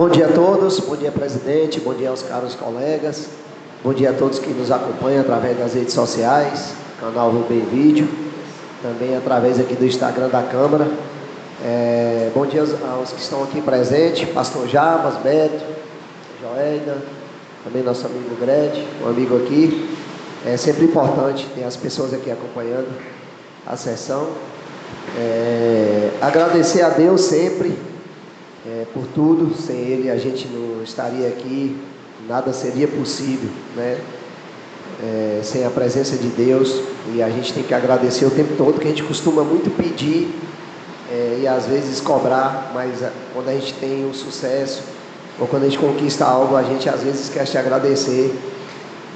Bom dia a todos, bom dia presidente, bom dia aos caros colegas, bom dia a todos que nos acompanham através das redes sociais, canal Rubem Vídeo, também através aqui do Instagram da Câmara. Bom dia aos que estão aqui presentes, pastor Jabas, Beto, Joelda, também nosso amigo Gred, um amigo aqui. É sempre importante ter as pessoas aqui acompanhando a sessão. Agradecer a Deus sempre por tudo. Sem Ele a gente não estaria aqui, nada seria possível, né? Sem a presença de Deus, e a gente tem que agradecer o tempo todo, que a gente costuma muito pedir e às vezes cobrar, mas quando a gente tem um sucesso ou quando a gente conquista algo, a gente às vezes esquece de agradecer.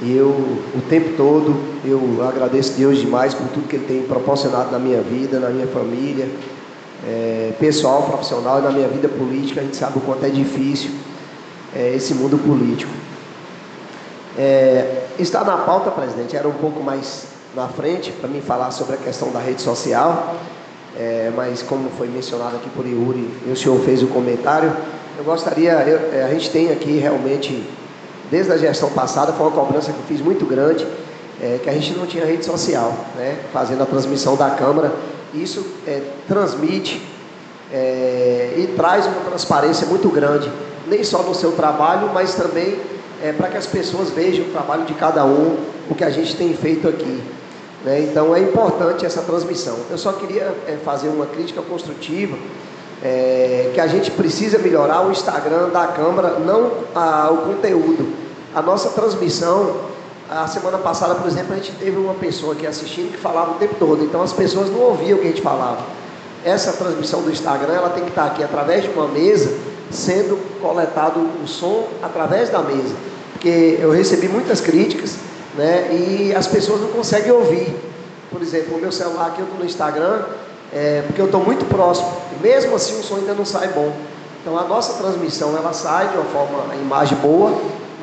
E eu, o tempo todo, eu agradeço a Deus demais por tudo que Ele tem proporcionado na minha vida, na minha família, pessoal, profissional, e na minha vida política. A gente sabe o quanto é difícil esse mundo político. Está na pauta, presidente, era um pouco mais na frente para mim falar sobre a questão da rede social, mas como foi mencionado aqui por Yuri e o senhor fez o comentário, eu gostaria, a gente tem aqui realmente, desde a gestão passada, foi uma cobrança que eu fiz muito grande, que a gente não tinha rede social, né, fazendo a transmissão da Câmara. Isso transmite e traz uma transparência muito grande, nem só no seu trabalho, mas também para que as pessoas vejam o trabalho de cada um, o que a gente tem feito aqui, né? Então é importante essa transmissão. Eu só queria fazer uma crítica construtiva, que a gente precisa melhorar o Instagram da Câmara, não o conteúdo. A nossa transmissão, a semana passada, por exemplo, a gente teve uma pessoa aqui assistindo que falava o tempo todo, então as pessoas não ouviam o que a gente falava. Essa transmissão do Instagram, ela tem que estar aqui através de uma mesa, sendo coletado o som através da mesa, porque eu recebi muitas críticas, né, e as pessoas não conseguem ouvir. Por exemplo, o meu celular aqui, eu estou no Instagram, porque eu estou muito próximo, e mesmo assim o som ainda não sai bom. Então a nossa transmissão, ela sai de uma forma, a imagem boa,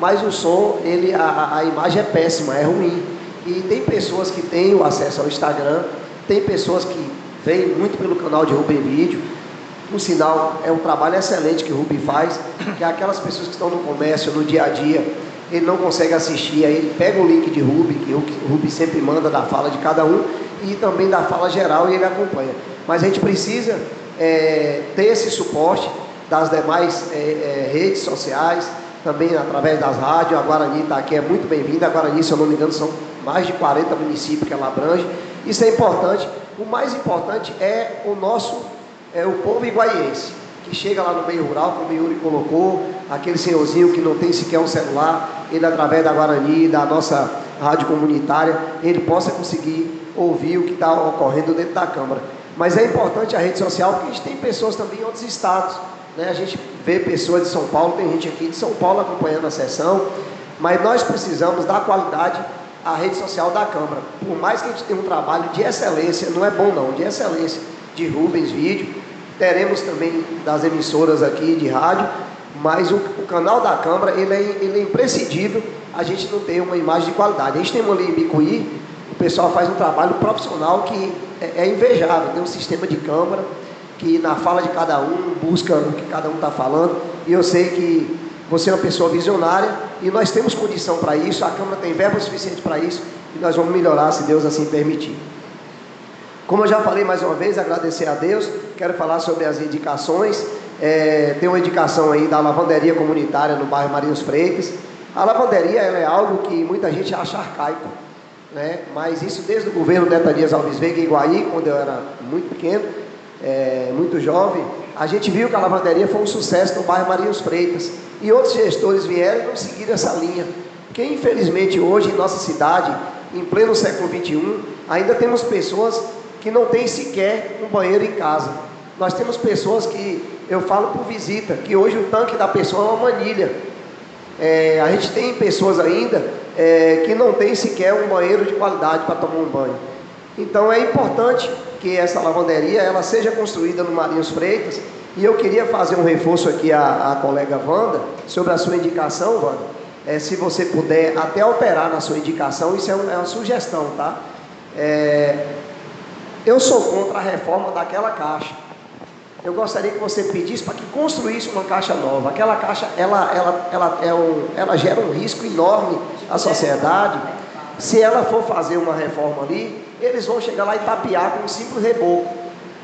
mas o som, a imagem é péssima, é ruim. E tem pessoas que têm o acesso ao Instagram, tem pessoas que vêm muito pelo canal de Rubem Vídeo. Por sinal, é um trabalho excelente que o Rubem faz, que é aquelas pessoas que estão no comércio, no dia a dia, ele não consegue assistir, aí ele pega o link de Rubem, que o Rubem sempre manda da fala de cada um, e também da fala geral, e ele acompanha. Mas a gente precisa ter esse suporte das demais redes sociais, também através das rádios. A Guarani está aqui, é muito bem-vinda. A Guarani, se eu não me engano, são mais de 40 municípios que ela abrange. Isso é importante. O mais importante é o povo iguaiense, que chega lá no meio rural, como o Yuri colocou, aquele senhorzinho que não tem sequer um celular, ele através da Guarani, da nossa rádio comunitária, ele possa conseguir ouvir o que está ocorrendo dentro da Câmara. Mas é importante a rede social, porque a gente tem pessoas também em outros estados, né? A gente vê pessoas de São Paulo, tem gente aqui de São Paulo acompanhando a sessão, mas nós precisamos dar qualidade à rede social da Câmara. Por mais que a gente tenha um trabalho de excelência, não é bom não, de excelência, de Rubens Vídeo, teremos também das emissoras aqui de rádio, mas o canal da Câmara, ele é imprescindível a gente não ter uma imagem de qualidade. A gente tem uma ali em Bicuí, o pessoal faz um trabalho profissional que é invejável, tem um sistema de câmara, que na fala de cada um, busca o que cada um está falando, e eu sei que você é uma pessoa visionária, e nós temos condição para isso, a Câmara tem verba suficiente para isso, e nós vamos melhorar, se Deus assim permitir. Como eu já falei mais uma vez, agradecer a Deus, quero falar sobre as indicações. Tem uma indicação aí da lavanderia comunitária no bairro Maria dos Freitas. A lavanderia, ela é algo que muita gente acha arcaico, né? Mas isso desde o governo Netanias Alves Veiga em Iguaí, quando eu era muito pequeno, muito jovem, a gente viu que a lavanderia foi um sucesso no bairro Maria dos Freitas, e outros gestores vieram e não seguiram essa linha, porque infelizmente hoje em nossa cidade, em pleno século XXI, ainda temos pessoas que não têm sequer um banheiro em casa. Nós temos pessoas que, eu falo por visita, que hoje o tanque da pessoa é uma manilha. A gente tem pessoas ainda que não tem sequer um banheiro de qualidade para tomar um banho. Então é importante que essa lavanderia ela seja construída no Maria dos Freitas, e eu queria fazer um reforço aqui à colega Wanda, sobre a sua indicação, Wanda. Se você puder até alterar na sua indicação, isso é uma sugestão, tá? Eu sou contra a reforma daquela caixa. eu gostaria que você pedisse para que construísse uma caixa nova. Aquela caixa, ela gera um risco enorme à sociedade. Se ela for fazer uma reforma ali, eles vão chegar lá e tapear com um simples reboco.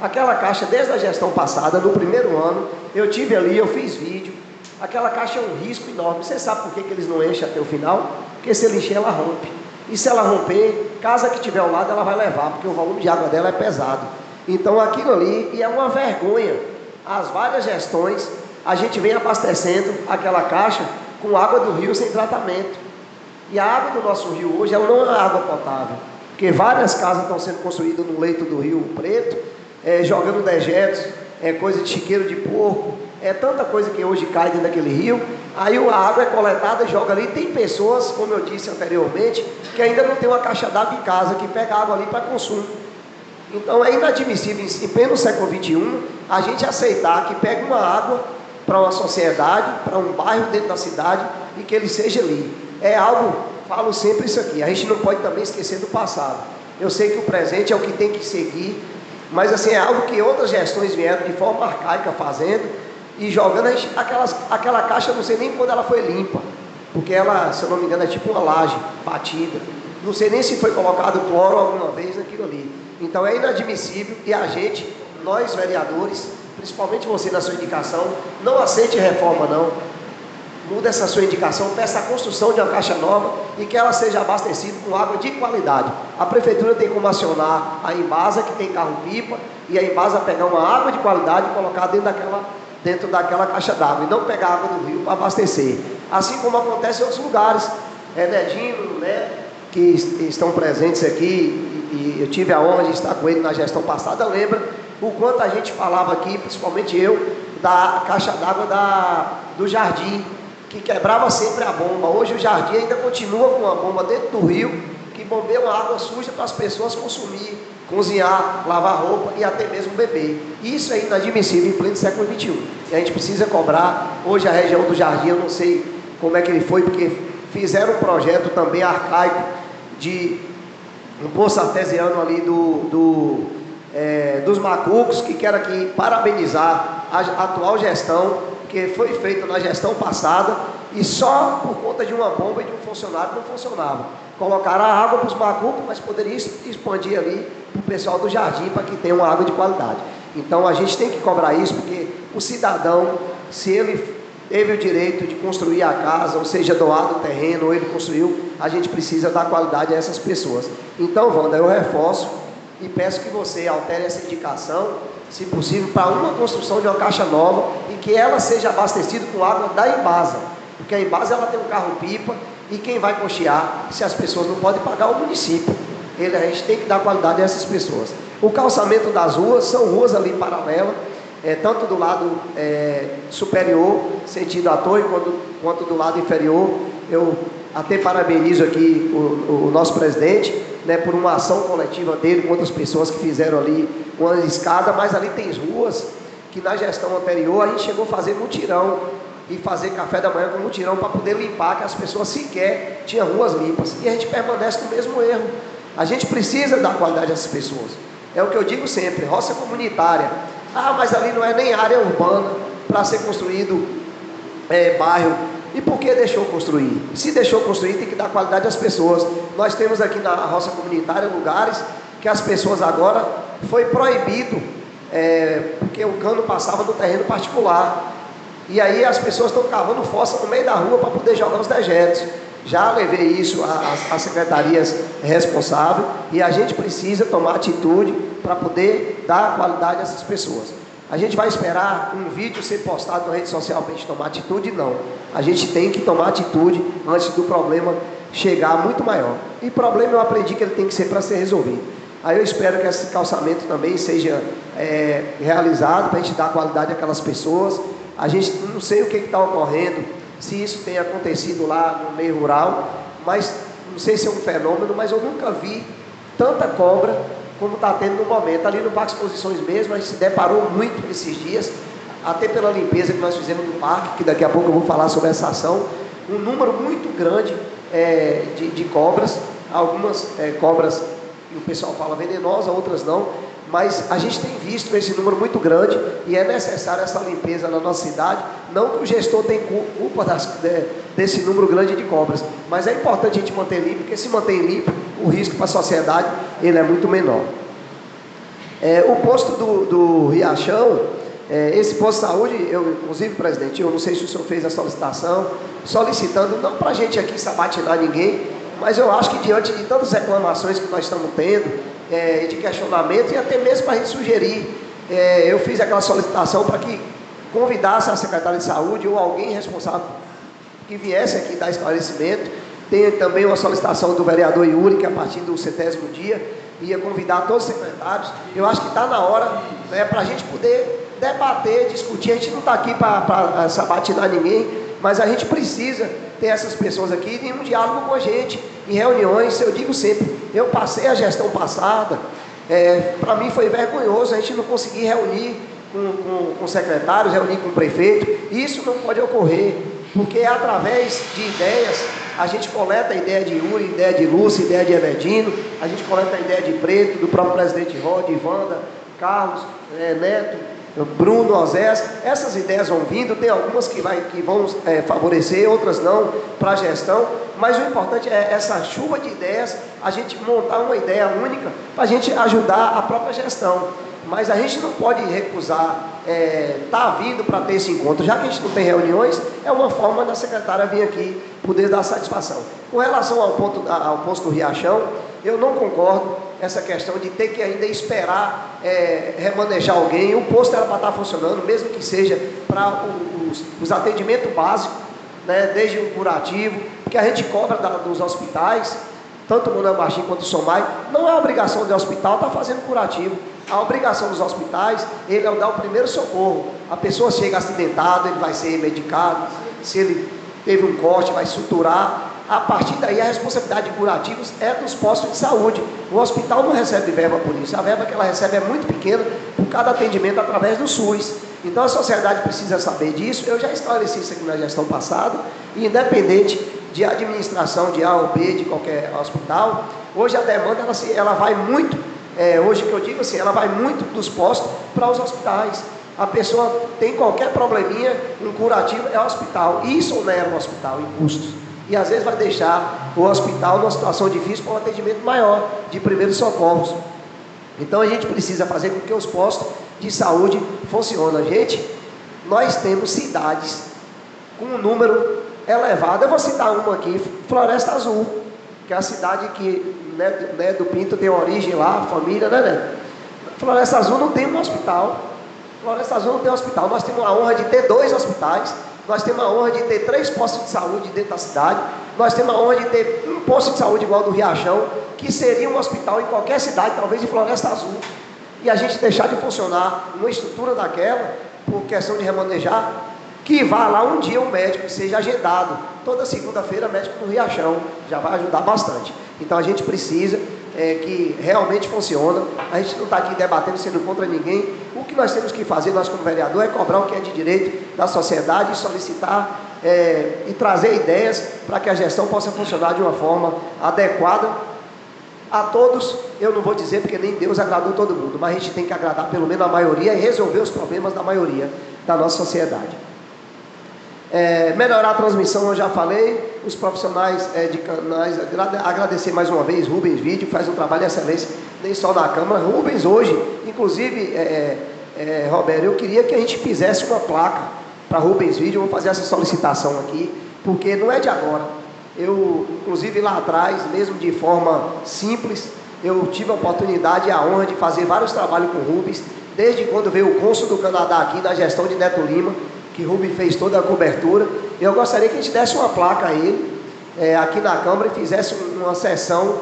Aquela caixa, desde a gestão passada, no primeiro ano, eu tive ali, eu fiz vídeo. Aquela caixa é um risco enorme. Você sabe por que eles não enchem até o final? Porque se ele encher, ela rompe. E se ela romper, casa que tiver ao lado, ela vai levar, porque o volume de água dela é pesado. Então aquilo ali, e é uma vergonha, as várias gestões, a gente vem abastecendo aquela caixa com água do rio sem tratamento. E a água do nosso rio hoje, ela não é água potável, porque várias casas estão sendo construídas no leito do Rio Preto, jogando dejetos, coisa de chiqueiro de porco, tanta coisa que hoje cai dentro daquele rio. Aí a água é coletada e joga ali. Tem pessoas, como eu disse anteriormente, que ainda não tem uma caixa d'água em casa, que pega água ali para consumo. Então é inadmissível, em pleno século XXI, a gente aceitar que pegue uma água para uma sociedade, para um bairro dentro da cidade, e que ele seja ali. É algo, falo sempre isso aqui, a gente não pode também esquecer do passado. Eu sei que o presente é o que tem que seguir, mas assim, é algo que outras gestões vieram de forma arcaica fazendo, e jogando aquela caixa, não sei nem quando ela foi limpa, porque ela, se eu não me engano, é tipo uma laje batida. Não sei nem se foi colocado cloro alguma vez naquilo ali. Então é inadmissível, e a gente, nós vereadores, principalmente você na sua indicação, não aceite reforma não. Muda essa sua indicação, peça a construção de uma caixa nova e que ela seja abastecida com água de qualidade. A prefeitura tem como acionar a Embasa, que tem carro-pipa, e a Embasa pegar uma água de qualidade e colocar dentro daquela caixa d'água, e não pegar água do rio para abastecer. Assim como acontece em outros lugares. Nedinho, né, que estão presentes aqui, e eu tive a honra de estar com ele na gestão passada, lembra o quanto a gente falava aqui, principalmente eu, da caixa d'água do Jardim, que quebrava sempre a bomba. Hoje o Jardim ainda continua com uma bomba dentro do rio, que bombeia uma água suja para as pessoas consumir, cozinhar, lavar roupa e até mesmo beber. Isso é inadmissível em pleno século XXI. E a gente precisa cobrar. Hoje a região do Jardim, eu não sei como é que ele foi, porque fizeram um projeto também arcaico de um poço artesiano ali dos Macucos, que quero aqui parabenizar a atual gestão, que foi feito na gestão passada, e só por conta de uma bomba e de um funcionário não funcionava. Colocaram a água para os Macucos, mas poderia expandir ali para o pessoal do Jardim, para que tenha uma água de qualidade. Então a gente tem que cobrar isso, porque o cidadão, se ele teve o direito de construir a casa, ou seja, doado o terreno, ou ele construiu, a gente precisa dar qualidade a essas pessoas. Então, Wanda, eu reforço e peço que você altere essa indicação, se possível, para uma construção de uma caixa nova, e que ela seja abastecida com água da Embasa, porque a Embasa ela tem um carro-pipa, e quem vai costear, se as pessoas não podem pagar, o município. A gente tem que dar qualidade a essas pessoas. O calçamento das ruas, são ruas ali paralelas, tanto do lado superior, sentido à torre, quanto do lado inferior. Eu até parabenizo aqui o nosso presidente, né, por uma ação coletiva dele, com outras pessoas que fizeram ali uma escada, mas ali tem ruas que na gestão anterior a gente chegou a fazer mutirão, e fazer café da manhã com mutirão para poder limpar, que as pessoas sequer tinham ruas limpas, e a gente permanece no mesmo erro. A gente precisa dar qualidade a essas pessoas. É o que eu digo sempre, roça comunitária. Mas ali não é nem área urbana para ser construído bairro. E por que deixou construir? Se deixou construir, tem que dar qualidade às pessoas. Nós temos aqui na roça comunitária lugares que as pessoas agora foi proibido, porque o cano passava no terreno particular. E aí as pessoas estão cavando fossa no meio da rua para poder jogar os dejetos. Já levei isso às secretarias responsáveis, e a gente precisa tomar atitude para poder dar qualidade a essas pessoas. A gente vai esperar um vídeo ser postado na rede social para a gente tomar atitude? Não. A gente tem que tomar atitude antes do problema chegar muito maior. E problema eu aprendi que ele tem que ser para ser resolvido. Aí eu espero que esse calçamento também seja realizado para a gente dar qualidade àquelas pessoas. A gente não sei o que está ocorrendo, se isso tem acontecido lá no meio rural, mas não sei se é um fenômeno, mas eu nunca vi tanta cobra como está tendo no momento. Ali no Parque Exposições mesmo, a gente se deparou muito esses dias, até pela limpeza que nós fizemos no parque, que daqui a pouco eu vou falar sobre essa ação, um número muito grande de cobras, algumas cobras, que o pessoal fala venenosa, outras não, mas a gente tem visto esse número muito grande e é necessária essa limpeza na nossa cidade. Não que o gestor tenha culpa desse número grande de cobras, mas é importante a gente manter limpo, porque se mantém limpo, o risco para a sociedade ele é muito menor. O posto do Riachão, esse posto de saúde, inclusive, presidente, eu não sei se o senhor fez a solicitação, solicitando, não para a gente aqui sabatinar ninguém, mas eu acho que diante de tantas reclamações que nós estamos tendo, de questionamento e até mesmo para a gente sugerir, eu fiz aquela solicitação para que convidasse a secretária de saúde ou alguém responsável que viesse aqui dar esclarecimento. Tem também uma solicitação do vereador Yuri, que a partir do 70º dia ia convidar todos os secretários. Eu acho que está na hora, né, para a gente poder debater, discutir. A gente não está aqui para sabatinar ninguém, mas a gente precisa ter essas pessoas aqui em um diálogo com a gente, em reuniões. Eu digo sempre, eu passei a gestão passada, para mim foi vergonhoso a gente não conseguir reunir com secretários, reunir com o prefeito. Isso não pode ocorrer, porque através de ideias, a gente coleta a ideia de Yuri, ideia de Lúcia, ideia de Evedino, a gente coleta a ideia de Preto, do próprio presidente Rod, Ivanda, Carlos, Neto, Bruno, Osés. Essas ideias vão vindo, tem algumas que vão favorecer, outras não, para a gestão, mas o importante é essa chuva de ideias, a gente montar uma ideia única, para a gente ajudar a própria gestão. Mas a gente não pode recusar estar vindo para ter esse encontro, já que a gente não tem reuniões, é uma forma da secretária vir aqui poder dar satisfação. Com relação ao posto do Riachão, eu não concordo essa questão de ter que ainda esperar remanejar alguém. O posto era para estar funcionando, mesmo que seja para os atendimentos básicos, né, desde o curativo, que a gente cobra dos hospitais, tanto o Manuel Martins quanto o Somai. Não é obrigação do hospital estar fazendo curativo. A obrigação dos hospitais, ele é dar o primeiro socorro. A pessoa chega acidentada, ele vai ser medicado. Se ele teve um corte, vai suturar. A partir daí, a responsabilidade de curativos é dos postos de saúde. O hospital não recebe verba por isso. A verba que ela recebe é muito pequena por cada atendimento através do SUS. Então, a sociedade precisa saber disso. Eu já esclareci isso aqui na gestão passada. E independente de administração de A ou B, de qualquer hospital, hoje a demanda ela vai muito, hoje que eu digo assim, ela vai muito dos postos para os hospitais. A pessoa tem qualquer probleminha, um curativo é o hospital. E isso onera o hospital em custos. E às vezes vai deixar o hospital numa situação difícil para um atendimento maior, de primeiros socorros. Então a gente precisa fazer com que os postos de saúde funcionem. Nós temos cidades com um número elevado. Eu vou citar uma aqui, Floresta Azul, que é a cidade que Neto do Pinto tem origem lá, a família, né, Neto? Floresta Azul não tem um hospital. Floresta Azul não tem um hospital. Nós temos a honra de ter 2 hospitais. Nós temos a honra de ter 3 postos de saúde dentro da cidade. Nós temos a honra de ter um posto de saúde igual ao do Riachão, que seria um hospital em qualquer cidade, talvez em Floresta Azul. E a gente deixar de funcionar uma estrutura daquela, por questão de remanejar, que vá lá um dia um médico, seja agendado. Toda segunda-feira, médico no Riachão, já vai ajudar bastante. Então a gente precisa que realmente funciona. A gente não está aqui debatendo, sendo contra ninguém. O que nós temos que fazer, nós como vereador, é cobrar o que é de direito da sociedade, solicitar e trazer ideias para que a gestão possa funcionar de uma forma adequada a todos. Eu não vou dizer porque nem Deus agradou todo mundo, mas a gente tem que agradar pelo menos a maioria e resolver os problemas da maioria da nossa sociedade. Melhorar a transmissão, eu já falei. Os profissionais de canais, agradecer mais uma vez Rubens Vídeo, faz um trabalho de excelência, nem só na Câmara. Rubens hoje, inclusive, Roberto, eu queria que a gente fizesse uma placa para Rubens Vídeo. Vou fazer essa solicitação aqui, porque não é de agora. Eu, inclusive lá atrás, mesmo de forma simples, eu tive a oportunidade e a honra de fazer vários trabalhos com o Rubens, desde quando veio o cônsul do Canadá aqui na gestão de Neto Lima, que Rubens fez toda a cobertura. Eu gostaria que a gente desse uma placa a ele, aqui na Câmara, e fizesse uma sessão,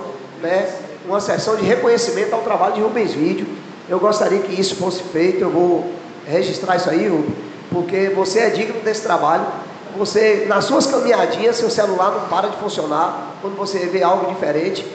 uma sessão de reconhecimento ao trabalho de Rubens Vídeo. Eu gostaria que isso fosse feito. Eu vou registrar isso aí, Rubens, porque você é digno desse trabalho. Você, nas suas caminhadinhas, seu celular não para de funcionar quando você vê algo diferente.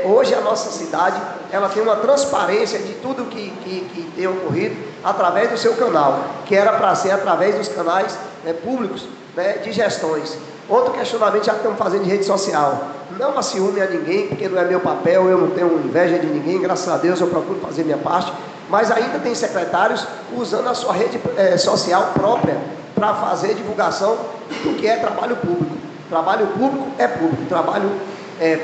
Hoje a nossa cidade, ela tem uma transparência de tudo que tem ocorrido através do seu canal, que era para ser através dos canais públicos, né, de gestões. Outro questionamento já que estamos fazendo de rede social. Não a ciúme a ninguém, porque não é meu papel, eu não tenho inveja de ninguém, graças a Deus eu procuro fazer minha parte, mas ainda tem secretários usando a sua rede social própria para fazer divulgação do que é trabalho público. Trabalho público é público, trabalho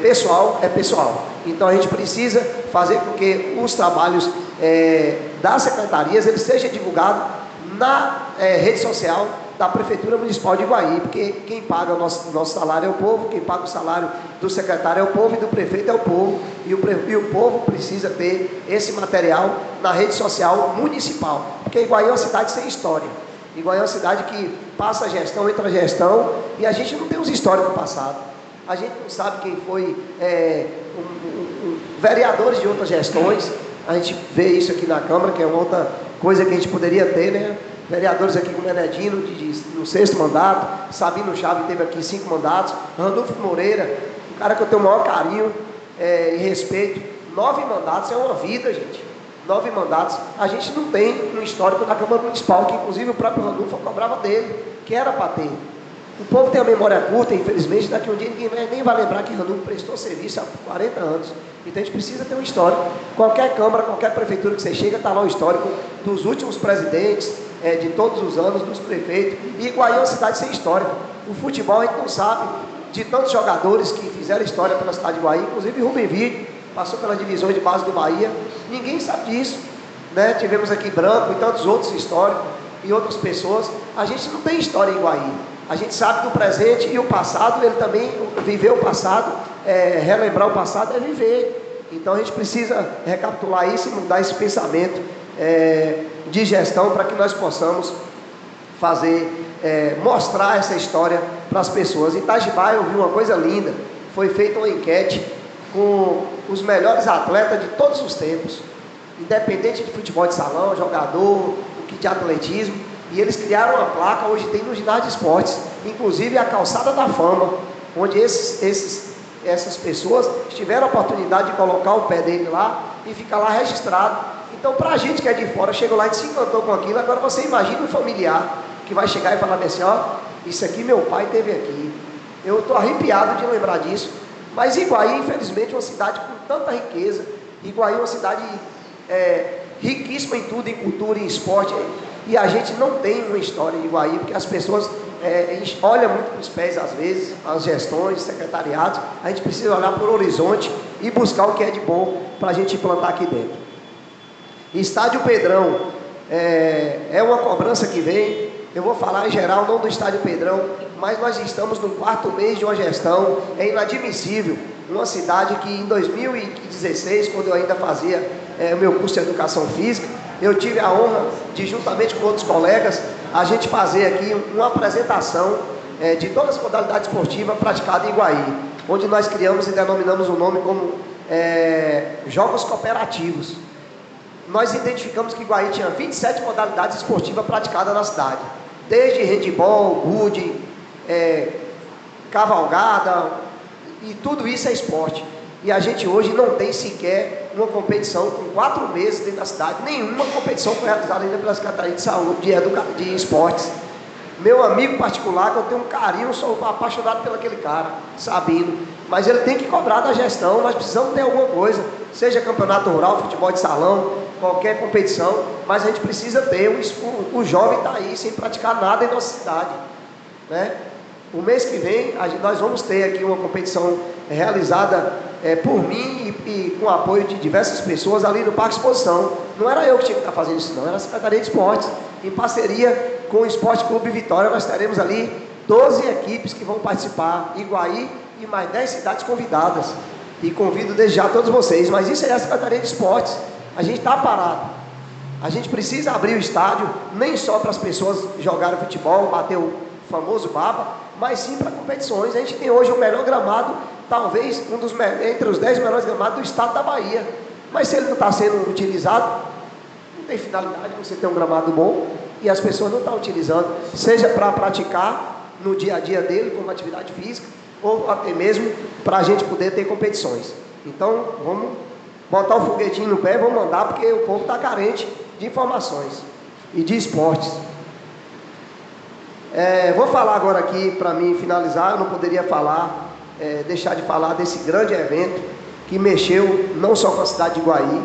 pessoal é pessoal. Então a gente precisa fazer com que os trabalhos das secretarias eles sejam divulgados na rede social da Prefeitura Municipal de Iguaí, porque quem paga o nosso salário é o povo, quem paga o salário do secretário é o povo e do prefeito é o povo, e o povo precisa ter esse material na rede social municipal, porque Iguaí é uma cidade sem história. Iguaí é uma cidade que passa gestão, entra gestão, e a gente não tem os históricos passados. A gente não sabe quem foi vereadores de outras gestões. A gente vê isso aqui na Câmara, que é uma outra coisa que a gente poderia ter, né? Vereadores aqui como Menedino, no 6º mandato, Sabino Chaves teve aqui 5 mandatos, Randolfo Moreira, um cara que eu tenho o maior carinho e respeito, 9 mandatos é uma vida, gente. 9 mandatos, a gente não tem um histórico na Câmara Municipal, que inclusive o próprio Randolfo cobrava dele, que era para ter. O povo tem a memória curta, infelizmente, daqui a um dia ninguém nem vai lembrar que Randolfo prestou serviço há 40 anos. Então a gente precisa ter um histórico. Qualquer Câmara, qualquer Prefeitura que você chega, está lá o histórico dos últimos presidentes, de todos os anos, dos prefeitos. E Iguaí é uma cidade sem história. O futebol a gente não sabe de tantos jogadores que fizeram história pela cidade de Iguaí, inclusive Rubem Vídeo, passou pelas divisões de base do Bahia. Ninguém sabe disso, né? Tivemos aqui Branco e tantos outros históricos e outras pessoas. A gente não tem história em Iguaí. A gente sabe do presente e o passado, ele também viveu o passado, relembrar o passado é viver. Então a gente precisa recapitular isso e mudar esse pensamento de gestão para que nós possamos mostrar essa história para as pessoas. Em Itajibá eu vi uma coisa linda, foi feita uma enquete com os melhores atletas de todos os tempos, independente de futebol de salão, jogador, de atletismo, e eles criaram uma placa, hoje tem no ginásio de esportes, inclusive a calçada da fama, onde essas pessoas tiveram a oportunidade de colocar o pé dele lá e ficar lá registrado. Então, para a gente que é de fora, chegou lá e se encantou com aquilo. Agora você imagina um familiar que vai chegar e falar assim, ó, isso aqui meu pai teve aqui. Eu estou arrepiado de lembrar disso. Mas Iguaí, infelizmente, é uma cidade com tanta riqueza. Iguaí é uma cidade riquíssima em tudo, em cultura, em esporte. E a gente não tem uma história de Iguaí, porque as pessoas olham muito para os pés, às vezes, as gestões, secretariados. A gente precisa olhar para o horizonte e buscar o que é de bom para a gente implantar aqui dentro. Estádio Pedrão, é uma cobrança que vem. Eu vou falar em geral, não do Estádio Pedrão, mas nós estamos no 4º mês de uma gestão. É inadmissível uma cidade que em 2016, quando eu ainda fazia o meu curso de Educação Física, eu tive a honra de, juntamente com outros colegas, a gente fazer aqui uma apresentação de todas as modalidades esportivas praticadas em Iguaí, onde nós criamos e denominamos o nome como Jogos Cooperativos. Nós identificamos que Iguaí tinha 27 modalidades esportivas praticadas na cidade, desde handebol, gude, cavalgada, e tudo isso é esporte. E a gente hoje não tem sequer uma competição com 4 meses dentro da cidade. Nenhuma competição foi realizada ainda pela Secretaria de Saúde, de Esportes. Meu amigo particular, que eu tenho um carinho, sou apaixonado por aquele cara, Sabino. Mas ele tem que cobrar da gestão, nós precisamos ter alguma coisa. Seja campeonato rural, futebol de salão, qualquer competição. Mas a gente precisa ter, o jovem está aí sem praticar nada em nossa cidade, né? O mês que vem, nós vamos ter aqui uma competição realizada por mim e com o apoio de diversas pessoas ali no Parque Exposição. Não era eu que tinha que estar fazendo isso não, era a Secretaria de Esportes. Em parceria com o Esporte Clube Vitória, nós teremos ali 12 equipes que vão participar, Iguaí e mais 10 cidades convidadas. E convido desde já todos vocês, mas isso é a Secretaria de Esportes. A gente está parado. A gente precisa abrir o estádio, nem só para as pessoas jogarem futebol, bater o famoso baba, mas sim para competições. A gente tem hoje o melhor gramado, talvez entre os 10 melhores gramados do estado da Bahia. Mas se ele não está sendo utilizado, não tem finalidade você ter um gramado bom e as pessoas não estão utilizando, seja para praticar no dia a dia dele, como atividade física, ou até mesmo para a gente poder ter competições. Então, vamos botar o foguetinho no pé e vamos mandar, porque o povo está carente de informações e de esportes. Vou falar agora aqui, para mim finalizar, eu não poderia deixar de falar desse grande evento que mexeu não só com a cidade de Iguaí,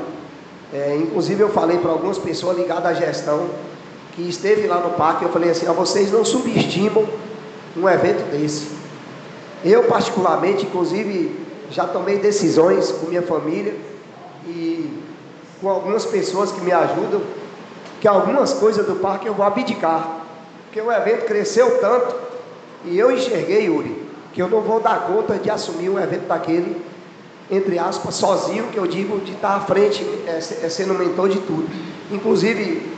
inclusive eu falei para algumas pessoas ligadas à gestão, que esteve lá no parque, eu falei assim, vocês não subestimam um evento desse. Eu particularmente, inclusive, já tomei decisões com minha família e com algumas pessoas que me ajudam, que algumas coisas do parque eu vou abdicar, porque o evento cresceu tanto, e eu enxerguei, Yuri, que eu não vou dar conta de assumir um evento daquele, entre aspas, sozinho, que eu digo, de estar à frente, sendo mentor de tudo. Inclusive,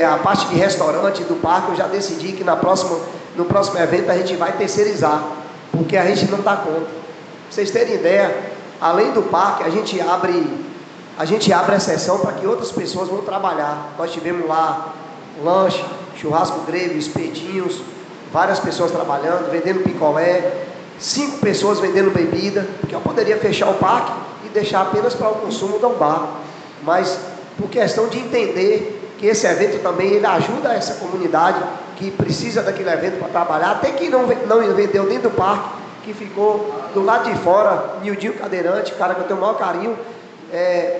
a parte de restaurante do parque, eu já decidi que no próximo evento a gente vai terceirizar, porque a gente não dá conta. Pra vocês terem ideia, além do parque, a gente abre exceção para que outras pessoas vão trabalhar. Nós tivemos lá lanche, churrasco grego, espetinhos, várias pessoas trabalhando, vendendo picolé, 5 pessoas vendendo bebida, porque eu poderia fechar o parque e deixar apenas para o consumo do bar, mas por questão de entender que esse evento também ele ajuda essa comunidade que precisa daquele evento para trabalhar, até quem não vendeu dentro do parque, que ficou do lado de fora, Nildinho Cadeirante, cara que eu tenho o maior carinho,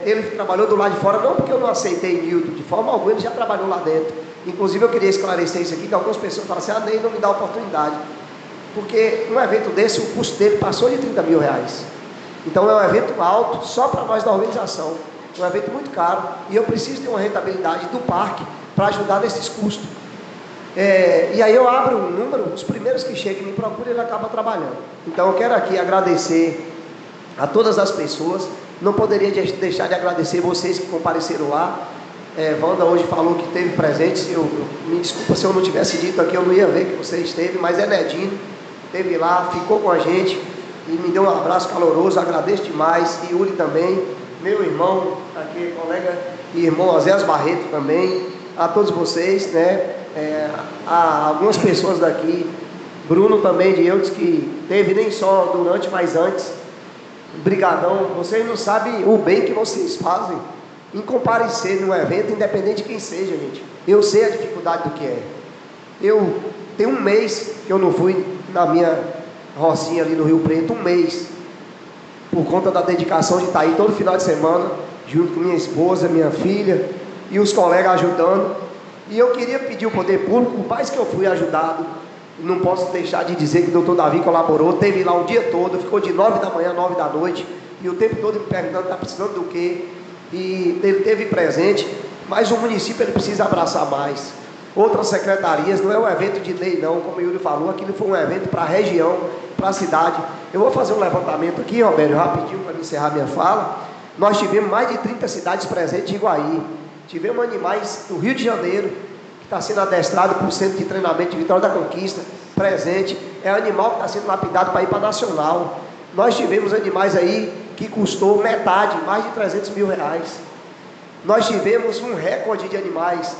ele trabalhou do lado de fora, não porque eu não aceitei Nildo, de forma alguma ele já trabalhou lá dentro. Inclusive eu queria esclarecer isso aqui, que algumas pessoas falam assim, Ney não me dá oportunidade, porque um evento desse, o custo dele passou de 30 mil reais, então é um evento alto, só para nós da organização, é um evento muito caro, e eu preciso ter uma rentabilidade do parque, para ajudar nesses custos, e aí eu abro um número, os primeiros que chegam e me procuram, ele acaba trabalhando. Então eu quero aqui agradecer a todas as pessoas, não poderia deixar de agradecer vocês que compareceram lá. Wanda hoje falou que teve presente, me desculpa se eu não tivesse dito aqui, eu não ia ver que você esteve, mas Nedinho esteve lá, ficou com a gente e me deu um abraço caloroso, agradeço demais, e Yuri também, meu irmão, aqui colega e irmão Oséias Barreto também, a todos vocês, né, a algumas pessoas daqui, Bruno também de Eudes, que teve nem só durante, mas antes, brigadão, vocês não sabem o bem que vocês fazem em comparecer num evento, independente de quem seja, gente. Eu sei a dificuldade do que é. Eu tenho um mês que eu não fui na minha rocinha ali no Rio Preto, um mês, por conta da dedicação de estar aí todo final de semana, junto com minha esposa, minha filha, e os colegas ajudando, e eu queria pedir ao poder público, por mais que eu fui ajudado, não posso deixar de dizer que o doutor Davi colaborou, teve lá o dia todo, ficou de 9 da manhã a 9 da noite, e o tempo todo me perguntando, está precisando do quê? E ele teve presente, mas o município ele precisa abraçar mais. Outras secretarias, não é um evento de lei não, como o Yuri falou, aquilo foi um evento para a região, para a cidade. Eu vou fazer um levantamento aqui, Roberto, rapidinho para encerrar minha fala. Nós tivemos mais de 30 cidades presentes em Iguaí, tivemos animais do Rio de Janeiro, que está sendo adestrado por Centro de Treinamento de Vitória da Conquista, presente, é animal que está sendo lapidado para ir para Nacional. Nós tivemos animais aí que custou metade, mais de 300 mil reais. Nós tivemos um recorde de animais,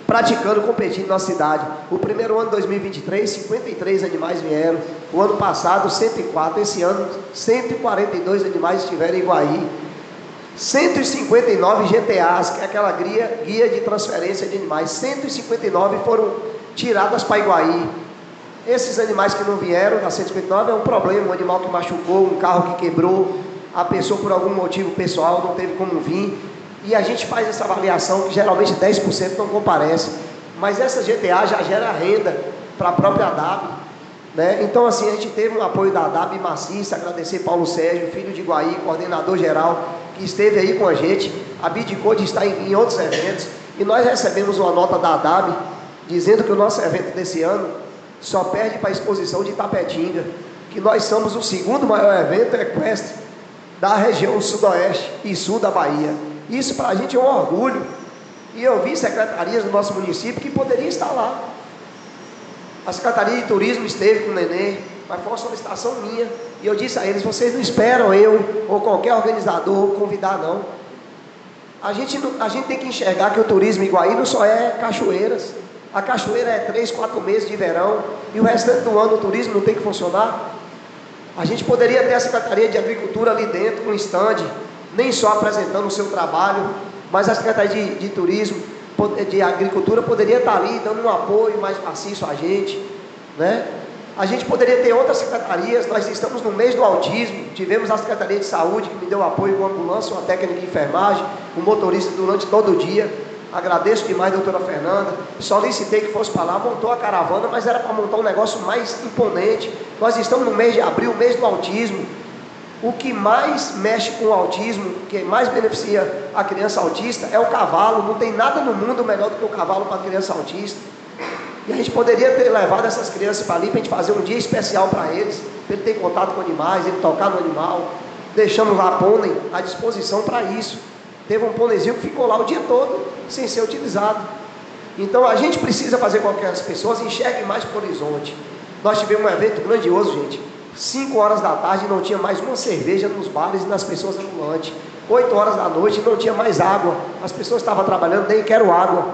praticando, competindo na cidade. O primeiro ano de 2023, 53 animais vieram. O ano passado, 104. Esse ano, 142 animais estiveram em Iguaí. 159 GTAs, que é aquela guia de transferência de animais. 159 foram tiradas para Iguaí. Esses animais que não vieram da 159 é um problema, um animal que machucou, um carro que quebrou, a pessoa por algum motivo pessoal não teve como vir, e a gente faz essa avaliação que geralmente 10% não comparece, mas essa GTA já gera renda para a própria ADAB, né? Então assim, a gente teve um apoio da ADAB maciça, agradecer Paulo Sérgio, filho de Iguaí, coordenador geral, que esteve aí com a gente, abdicou de estar em outros eventos, e nós recebemos uma nota da ADAB, dizendo que o nosso evento desse ano só perde para a exposição de Itapetinga, que nós somos o segundo maior evento equestre da região sudoeste e sul da Bahia. Isso para a gente é um orgulho, e eu vi secretarias do nosso município que poderiam estar lá. A Secretaria de Turismo esteve com o Nenê, mas foi uma solicitação minha, e eu disse a eles, vocês não esperam eu ou qualquer organizador convidar não. A gente tem que enxergar que o turismo em Iguaí não só é cachoeiras. A cachoeira é 3, 4 meses de verão, e o restante do ano o turismo não tem que funcionar. A gente poderia ter a Secretaria de Agricultura ali dentro, com um stand, nem só apresentando o seu trabalho, mas a Secretaria de Turismo de agricultura poderia estar ali dando um apoio mais maciço a gente, né? A gente poderia ter outras secretarias. Nós estamos no mês do autismo, tivemos a Secretaria de Saúde que me deu apoio com a ambulância, uma técnica de enfermagem, um motorista durante todo o dia. Agradeço demais a doutora Fernanda, solicitei que fosse para lá, montou a caravana, mas era para montar um negócio mais imponente. Nós estamos no mês de abril, mês do autismo. O que mais mexe com o autismo, que mais beneficia a criança autista, é o cavalo. Não tem nada no mundo melhor do que o cavalo para a criança autista. E a gente poderia ter levado essas crianças para ali, para a gente fazer um dia especial para eles, para ele ter contato com animais, ele tocar no animal. Deixamos lá pônei à disposição para isso. Teve um pôneizinho que ficou lá o dia todo, sem ser utilizado. Então a gente precisa fazer com que as pessoas enxerguem mais para o horizonte. Nós tivemos um evento grandioso, gente. 5 horas da tarde não tinha mais uma cerveja nos bares e nas pessoas ambulantes. 8 horas da noite não tinha mais água. As pessoas estavam trabalhando, nem quero água.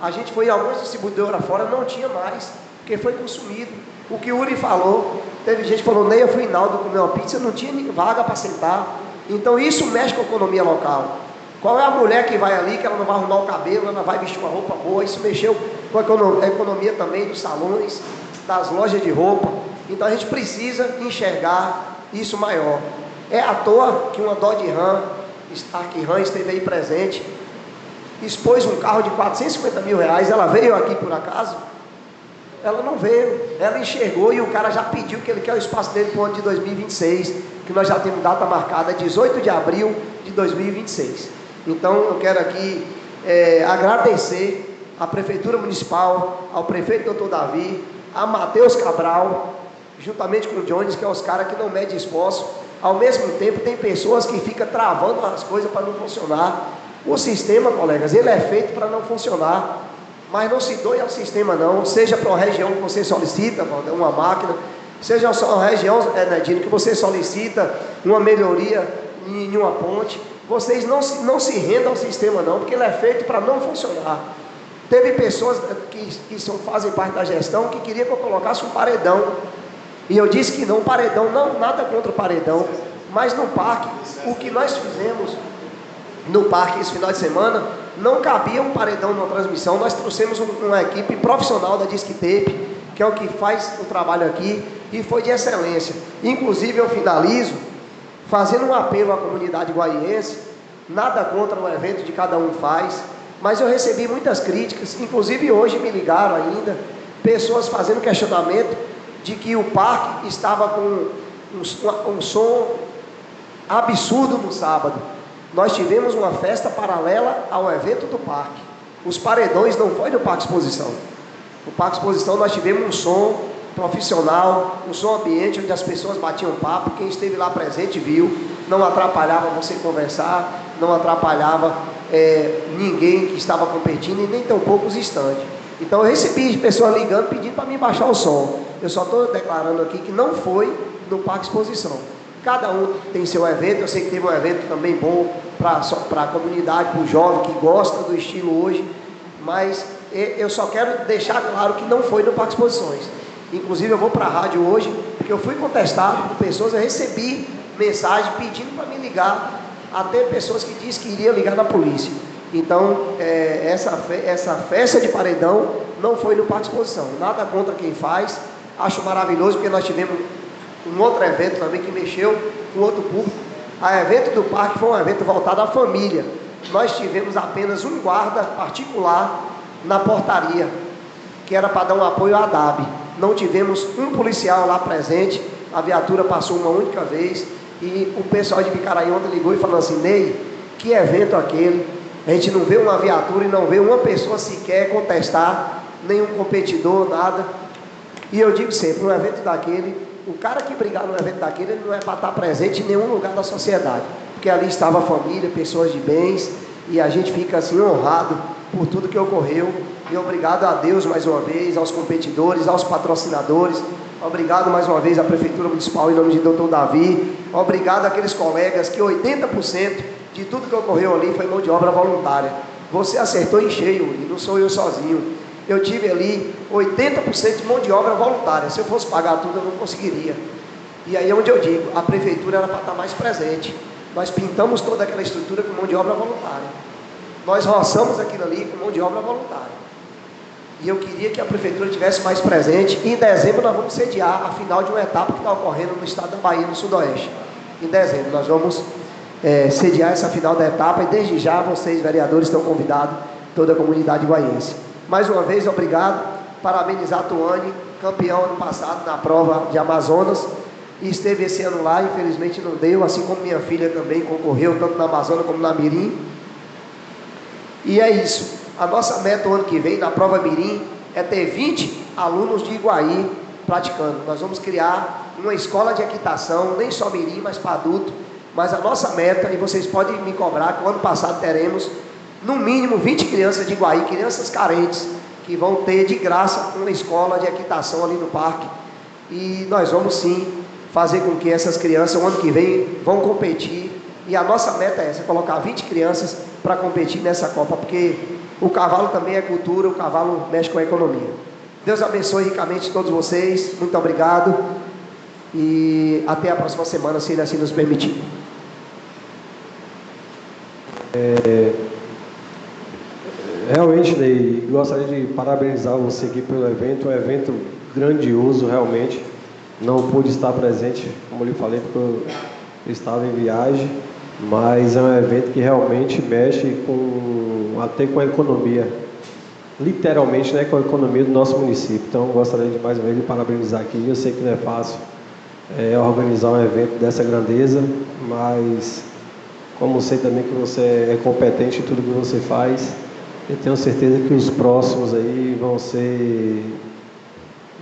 A gente foi em alguns distribuidores fora, não tinha mais, porque foi consumido. O que o Uri falou, teve gente que falou, Ney, eu fui em Naldo comer uma pizza, não tinha vaga para sentar. Então isso mexe com a economia local. Qual é a mulher que vai ali, que ela não vai arrumar o cabelo, ela não vai vestir uma roupa boa? Isso mexeu com a economia também dos salões, das lojas de roupa. Então a gente precisa enxergar isso maior. É à toa que uma Dodge Ram, Stark Ram, esteve aí presente, expôs um carro de 450 mil reais. Ela veio aqui por acaso? Ela não veio, ela enxergou e o cara já pediu que ele quer o espaço dele para o ano de 2026, que nós já temos data marcada, 18 de abril de 2026. Então eu quero aqui agradecer à Prefeitura Municipal, ao Prefeito Dr. Davi, a Matheus Cabral, juntamente com o Jones, que é os caras que não medem esforço. Ao mesmo tempo tem pessoas que ficam travando as coisas para não funcionar. O sistema, colegas, ele é feito para não funcionar, mas não se doe ao sistema não, seja para uma região que você solicita, uma máquina, seja só uma região, Nedino, que você solicita uma melhoria em uma ponte, vocês não se rendam ao sistema não, porque ele é feito para não funcionar. Teve pessoas que fazem parte da gestão que queriam que eu colocasse um paredão, e eu disse que não, paredão, não, nada contra o paredão, mas no parque, o que nós fizemos no parque esse final de semana, não cabia um paredão numa transmissão. Nós trouxemos uma equipe profissional da Disque Tape, que é o que faz o trabalho aqui, e foi de excelência. Inclusive eu finalizo fazendo um apelo à comunidade guaiense, nada contra o evento de cada um faz, mas eu recebi muitas críticas, inclusive hoje me ligaram ainda, pessoas fazendo questionamento de que o parque estava com um som absurdo no sábado. Nós tivemos uma festa paralela ao evento do parque. Os paredões não foi no Parque Exposição. No Parque Exposição nós tivemos um som profissional, um som ambiente onde as pessoas batiam papo. Quem esteve lá presente viu, não atrapalhava você conversar, não atrapalhava ninguém que estava competindo e nem tampouco os estandes. Então eu recebi pessoas ligando pedindo para mim baixar o som. Eu só estou declarando aqui que não foi no Parque Exposição. Cada um tem seu evento. Eu sei que teve um evento também bom para a comunidade, para o jovem que gosta do estilo hoje, mas eu só quero deixar claro que não foi no Parque Exposições. Inclusive eu vou para a rádio hoje, porque eu fui contestado por pessoas, eu recebi mensagem pedindo para me ligar, até pessoas que disseram que iriam ligar na polícia. Então essa festa de paredão não foi no Parque Exposição. Nada contra quem faz, acho maravilhoso, porque nós tivemos um outro evento também que mexeu com outro público. O evento do parque foi um evento voltado à família. Nós tivemos apenas um guarda particular na portaria, que era para dar um apoio à DAB. Não tivemos um policial lá presente, a viatura passou uma única vez, e o pessoal de Bicaraí ontem ligou e falou assim: Ney, que evento aquele? A gente não vê uma viatura e não vê uma pessoa sequer contestar, nenhum competidor, nada. E eu digo sempre, um evento daquele, o cara que brigar no evento daquele, ele não é para estar presente em nenhum lugar da sociedade, porque ali estava a família, pessoas de bens, e a gente fica assim honrado por tudo que ocorreu. E obrigado a Deus mais uma vez, aos competidores, aos patrocinadores, obrigado mais uma vez à Prefeitura Municipal em nome de Dr. Davi, obrigado àqueles colegas que 80% de tudo que ocorreu ali foi mão de obra voluntária. Você acertou em cheio, e não sou eu sozinho. Eu tive ali 80% de mão de obra voluntária. Se eu fosse pagar tudo, eu não conseguiria. E aí é onde eu digo, a prefeitura era para estar mais presente. Nós pintamos toda aquela estrutura com mão de obra voluntária. nós roçamos aquilo ali com mão de obra voluntária. E eu queria que a prefeitura tivesse mais presente. E em dezembro nós vamos sediar a final de uma etapa que está ocorrendo no estado da Bahia, no Sudoeste. Em dezembro nós vamos sediar essa final da etapa, e desde já vocês, vereadores, estão convidados, toda a comunidade baiense. Mais uma vez, obrigado, parabenizar a Tuane, campeão ano passado na prova de Amazonas, e esteve esse ano lá, infelizmente não deu, assim como minha filha também concorreu, tanto na Amazonas como na Mirim. E é isso, a nossa meta o ano que vem, na prova Mirim, é ter 20 alunos de Iguaí praticando. Nós vamos criar uma escola de equitação, nem só Mirim, mas para adulto. Mas a nossa meta, e vocês podem me cobrar, que o ano passado teremos no mínimo 20 crianças de Iguaí, crianças carentes, que vão ter de graça uma escola de equitação ali no parque. E nós vamos sim fazer com que essas crianças, o ano que vem, vão competir. E a nossa meta é essa, colocar 20 crianças para competir nessa Copa, porque o cavalo também é cultura, o cavalo mexe com a economia. Deus abençoe ricamente todos vocês, muito obrigado, e até a próxima semana, se ele assim nos permitir. Realmente, Ney, gostaria de parabenizar você aqui pelo evento, um evento grandioso, realmente. Não pude estar presente, como eu lhe falei, porque eu estava em viagem, mas é um evento que realmente mexe até com a economia, literalmente, né, com a economia do nosso município. Então, gostaria de mais uma vez de parabenizar aqui. Eu sei que não é fácil organizar um evento dessa grandeza, mas como sei também que você é competente em tudo que você faz, eu tenho certeza que os próximos aí vão ser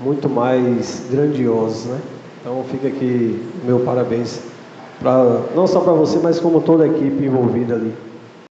muito mais grandiosos, né? Então fica aqui meu parabéns, não só para você, mas como toda a equipe envolvida ali.